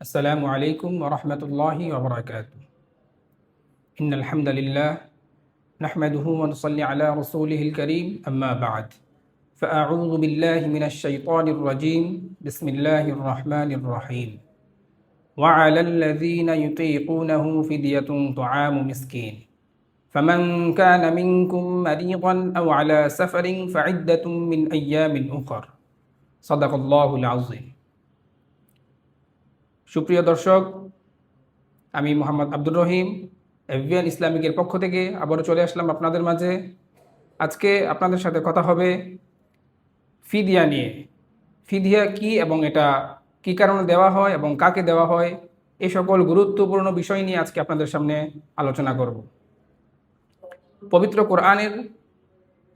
আসসালামু আলাইকুম ওয়া রাহমাতুল্লাহি ওয়া বারাকাতুহু। ইন্নাল হামদালিল্লাহ নাহমাদুহু ওয়া নুসাল্লি আলা রাসূলিহিল কারীম আম্মা বা'দ। ফাআউযু বিল্লাহি মিনাশ শাইতানির রাজীম। বিসমিল্লাহির রাহমানির রাহিম। ওয়া আলাল লাযীনা ইউতীকুনাহু ফিদিয়াতুন তুআমু মিসকিন। ফামান কানা মিনকুম মারিদান আও আলা সাফারিন ফা'iদ্দাতুম মিন আইয়ামিন উখর। সাদাকাল্লাহুল আযীম। সুপ্রিয় দর্শক, আমি মোহাম্মদ আব্দুর রহিম এফবিএন ইসলামিকের পক্ষ থেকে আবারও চলে আসলাম আপনাদের মাঝে। আজকে আপনাদের সাথে কথা হবে ফিদিয়া নিয়ে। ফিদিয়া কি এবং এটা কি কারণে দেওয়া হয় এবং কাকে দেওয়া হয়, এই সকল গুরুত্বপূর্ণ বিষয় নিয়ে আজকে আপনাদের সামনে আলোচনা করব। পবিত্র কোরআনের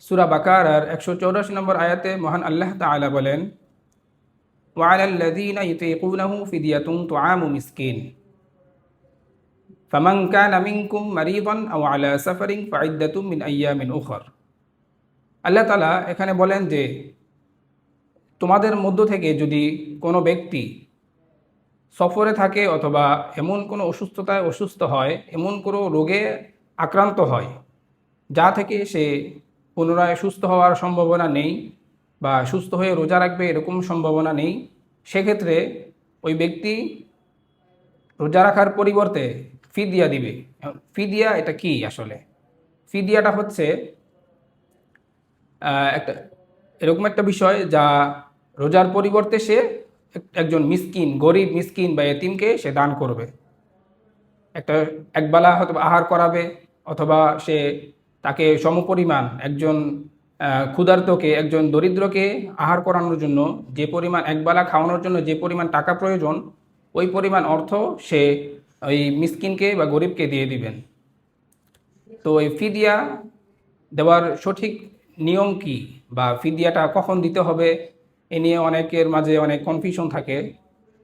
সূরা বাকারার 184 নম্বর আয়াতে মহান আল্লাহ তাআলা বলেন, ওয়ালাল্লাযীনা ইউতীকুনাহু ফিদিয়াতুন তুআমু মিসকিন ফামান কানা মিনকুম মারিদান আও আলা সাফারিন ফা'iদ্দাতুম মিন আইয়ামিন উখর। আল্লাহ তাআলা এখানে বলেন যে তোমাদের মধ্য থেকে যদি কোনো ব্যক্তি সফরে থাকে অথবা এমন কোনো অসুস্থতায় অসুস্থ হয়, এমন কোনো রোগে আক্রান্ত হয় যা থেকে সে পুনরায় সুস্থ হওয়ার সম্ভাবনা নেই বা সুস্থ হয়ে রোজা রাখবে এরকম সম্ভাবনা নেই, সেক্ষেত্রে ওই ব্যক্তি রোজা রাখার পরিবর্তে ফিদিয়া দিবে। ফিদিয়া এটা কি আসলে? ফিদিয়াটা হচ্ছে একটা এরকম একটা বিষয় যা রোজার পরিবর্তে সে একজন মিসকিন, গরিব মিসকিন বা এতিমকে সে দান করবে। একটা একবেলা হয়তো আহার করাবে, অথবা সে তাকে সমপরিমাণ একজন ক্ষুধার্তকে, একজন দরিদ্রকে আহার করানোর জন্য যে পরিমাণ, একবেলা খাওয়ানোর জন্য যে পরিমাণ টাকা প্রয়োজন, ওই পরিমাণ অর্থ সে ওই মিসকিনকে বা গরিবকে দিয়ে দিবেন। তো এই ফিদিয়া দেওয়ার সঠিক নিয়ম কি বা ফিদিয়াটা কখন দিতে হবে, এ নিয়ে অনেকের মাঝে অনেক কনফিউশন থাকে।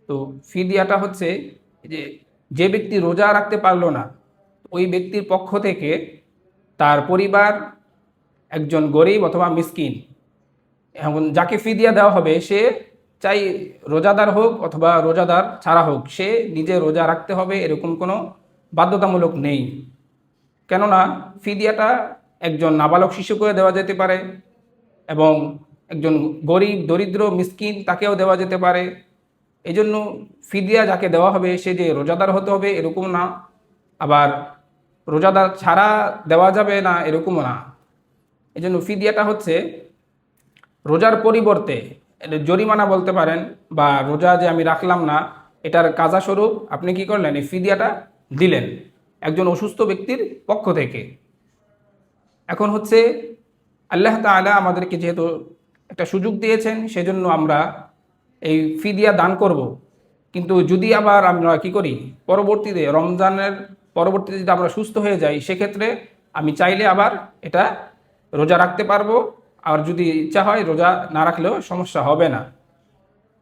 তো ফিদিয়াটা হচ্ছে যে যে ব্যক্তি রোজা রাখতে পারলো না, ওই ব্যক্তির পক্ষ থেকে তার পরিবার, একজন গরিব অথবা মিসকিন, এখন যাকে ফিদিয়া দেওয়া হবে সে চাই রোজাদার হোক অথবা রোজাদার ছাড়া হোক, সে নিজে রোজা রাখতে হবে এরকম কোনো বাধ্যতামূলক নেই। কেননা ফিদিয়াটা একজন নাবালক শিশুকে দেওয়া যেতে পারে এবং একজন গরিব দরিদ্র মিসকিন তাকেও দেওয়া যেতে পারে। এই জন্য ফিদিয়া যাকে দেওয়া হবে সে যে রোজাদার হতে হবে এরকম না, আবার রোজাদার ছাড়া দেওয়া যাবে না এরকমও না। এই জন্য ফিদিয়াটা হচ্ছে রোজার পরিবর্তে, এটা জরিমানা বলতে পারেন, বা রোজা যে আমি রাখলাম না এটার কাজা স্বরূপ আপনি কি করলেন, এই ফিদিয়াটা দিলেন একজন অসুস্থ ব্যক্তির পক্ষ থেকে। এখন হচ্ছে আল্লাহ তাআলা আমাদেরকে যেহেতু একটা সুযোগ দিয়েছেন, সেজন্য আমরা এই ফিদিয়া দান করব। কিন্তু যদি আবার আমরা কি করি, পরবর্তীতে রমজানের পরবর্তীতে যদি আমরা সুস্থ হয়ে যাই, সেক্ষেত্রে আমি চাইলে আবার এটা রোজা রাখতে পারবো, আর যদি ইচ্ছা হয় রোজা না রাখলেও সমস্যা হবে না।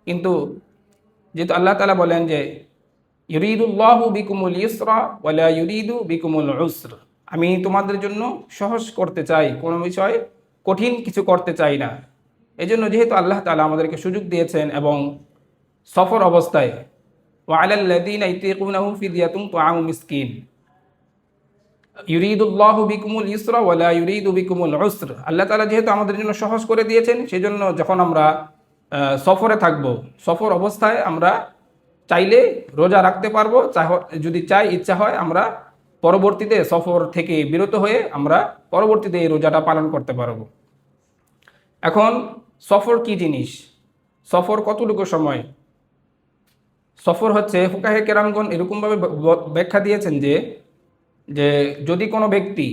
কিন্তু যেহেতু আল্লাহ তাআলা বলেন যে ইউরিদুল্লাহু বিকুমুল ইসরা ওয়ালা ইউরিদু বিকুমুল উসর, আমি তোমাদের জন্য সহজ করতে চাই, কোনো বিষয় কঠিন কিছু করতে চাই না। এজন্য যেহেতু আল্লাহ তাআলা আমাদেরকে সুযোগ দিয়েছেন এবং সফর অবস্থায় ওয়া আলাল্লাযীনা ইউতীকুনাহু ফিদিয়াতুন তুআমু মিসকিন ইউরিদুল্লাহু বিকুমুল ইসরা ওয়ালা ইউরিদু বিকুমুল উসর, আল্লাহ তাআলা যেহেতু আমাদের জন্য সহজ করে দিয়েছেন, সেজন্য যখন আমরা সফরে থাকব, সফর অবস্থায় আমরা চাইলে রোজা রাখতে পারবো, যদি চাই ইচ্ছা হয় আমরা পরবর্তীতে সফর থেকে বিরত হয়ে আমরা পরবর্তীতে এই রোজাটা পালন করতে পারবো। এখন সফর কি জিনিস, সফর কতটুকু সময়? সফর হচ্ছে ফুকাহে কেরামগণ এরকমভাবে ব্যাখ্যা দিয়েছেন যে যে যদি কোনো ব্যক্তি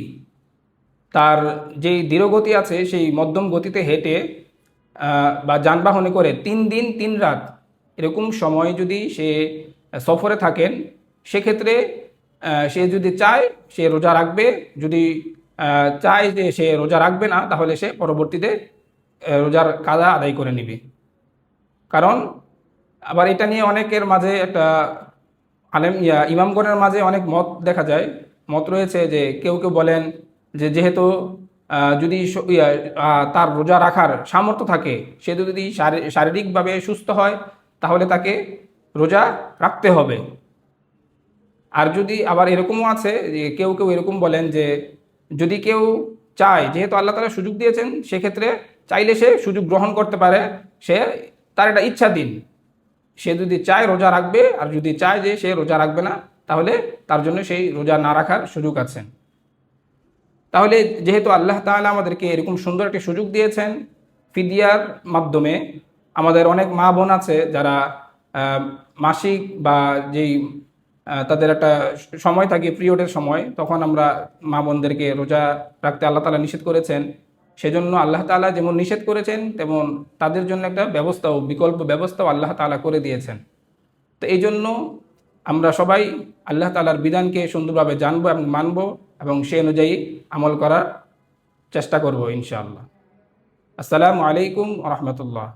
তার যেই ধীরগতি আছে সেই মধ্যম গতিতে হেঁটে বা যানবাহনে করে 3 দিন 3 রাত এরকম সময় যদি সে সফরে থাকেন, সেক্ষেত্রে সে যদি চায় সে রোজা রাখবে, যদি চায় যে সে রোজা রাখবে না, তাহলে সে পরবর্তীতে রোজার কাজা আদায় করে নেবে। কারণ আবার এটা নিয়ে অনেকের মাঝে একটা ইমামগণের মাঝে অনেক মত দেখা যায়, মত রয়েছে যে কেউ কেউ বলেন যে যেহেতু যদি তার রোজা রাখার সামর্থ্য থাকে, সে যদি শারীরিকভাবে সুস্থ হয়, তাহলে তাকে রোজা রাখতে হবে। আর যদি আবার এরকমও আছে যে কেউ কেউ এরকম বলেন যে যদি কেউ চায়, যেহেতু আল্লাহ তাআলা সুযোগ দিয়েছেন, সেক্ষেত্রে চাইলে সে সুযোগ গ্রহণ করতে পারে, সে তার একটা ইচ্ছাধীন, সে যদি চায় রোজা রাখবে, আর যদি চায় যে সে রোজা রাখবে না, তাহলে তার জন্য সেই রোজা না রাখার সুযোগ আছে। তাহলে যেহেতু আল্লাহ তাআলা আমাদেরকে এরকম সুন্দর একটি সুযোগ দিয়েছেন ফিদিয়ার মাধ্যমে, আমাদের অনেক মা বোন আছে যারা মাসিক বা যেই তাদের একটা সময় থাকে পিরিয়ডের সময়, তখন আমরা মা বোনদেরকে রোজা রাখতে আল্লাহ তাআলা নিষেধ করেছেন। সেজন্য আল্লাহ তাআলা যেমন নিষেধ করেছেন, তেমন তাদের জন্য একটা ব্যবস্থাও, বিকল্প ব্যবস্থাও আল্লাহ তাআলা করে দিয়েছেন। তো এই জন্য আমরা সবাই আল্লাহ তাআলার বিধানকে সুন্দরভাবে জানবো এবং মানবো, এবং সেই অনুযায়ী আমল করার চেষ্টা করব ইনশাআল্লাহ। আসসালামু আলাইকুম ওয়া রাহমাতুল্লাহ।